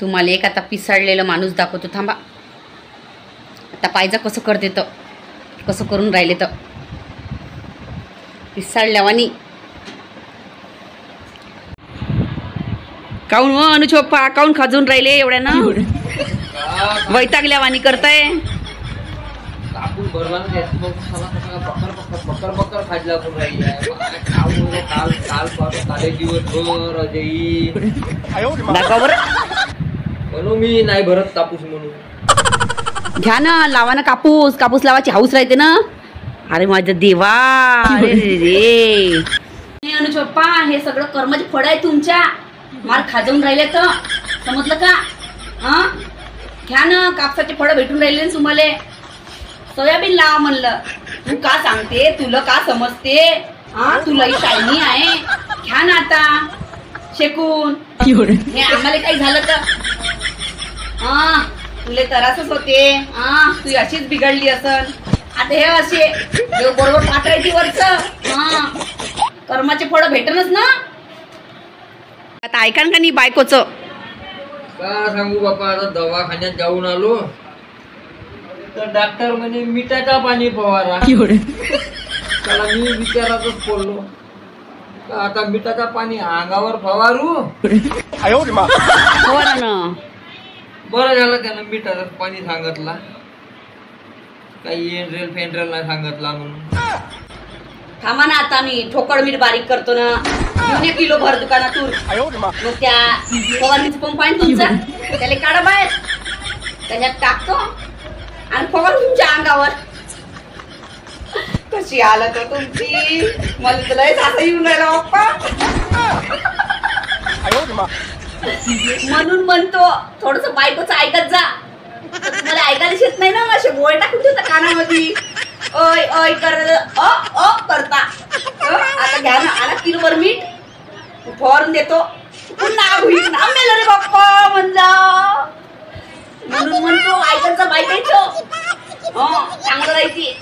तुम्हाला एक आता पिसाळलेलं माणूस दाखवतो, थांबा. आता पाहिजे कसं करते तर, कसं करून राहिले तर पिसाळल्यावानी. काऊन व अनुचोप्पा काऊन खाजून राहिले एवढ्यानं? वैतागल्यावानी करताय. कापून भरला ना बकर बकर खाजला करून राहिली आहे. काल काल काले दिवसभर अजय दाखवा बरं. म्हणून मी नाही भरत कापूस म्हणून. घ्या ना, लावा ना कापूस. कापूस लावायची हाऊस राहते ना. अरे माझं देवा, अरे रे अनुचोप्पा, हे सगळं कर्माचे फळ आहे तुमच्या. मार खाजवून राहिले तर, समजलं का? हा, घ्या ना, कापसाचे फळं भेटून राहिले ना तुम्हाला. सोयाबीन लावा म्हणलं. तू का सांगते, तुला का समजते? हा, तुलाही शायनी आहे. घ्या ना आता शेकून. हे आम्हाला काही झालं तर हा, तुले तरासच होते. हा, तू अशीच बिघडली असन. आता हे असे देव बरोबर पाठवायची वरच. हा, कर्माचे फळ भेटनच ना. आता ऐका का नाही बायकोचं? का सांगू बापा, आता दवाखान्यात जाऊन आलो तर डॉक्टर म्हणे मिठाचा पाणी फवारा. त्याला मी विचारातच पडलो, आता मिठाचा पाणी अंगावर फवारू? फवारा ना. बरं झालं त्यानं मिठाचं पाणी सांगितला, काही एनरेल फेनरेल नाही सांगितला म्हणून. थांबा ना, आता मी ठोकळ मीठ बारीक करतो ना. घेऊन 1 किलो भर दुकानातून. मग त्या फवारणीचं पंप आहे तुमचा, त्याला काढा बाहेर, त्याच्यात टाकतो आणि फवार तुमच्या अंगावर. कशी हालत आहे तुमची, मला तुला असं येऊन राहिला बाप्पा. म्हणून म्हणतो थोडस बायकोचं ऐकत जा. तुम्हाला ऐकायला येत नाही ना, असे गोळे टाकून ठेवता कानामध्ये. ओय ओय कर करता. आता घ्या ना, आणा किलोभर मीठ, फवारून देतो. पुन्हा होईल ना मेलं रे बाप्पा म्हणलं. म्हणून म्हणतो ऐकायचं बायकायचं. हो, चांगलं राहायची.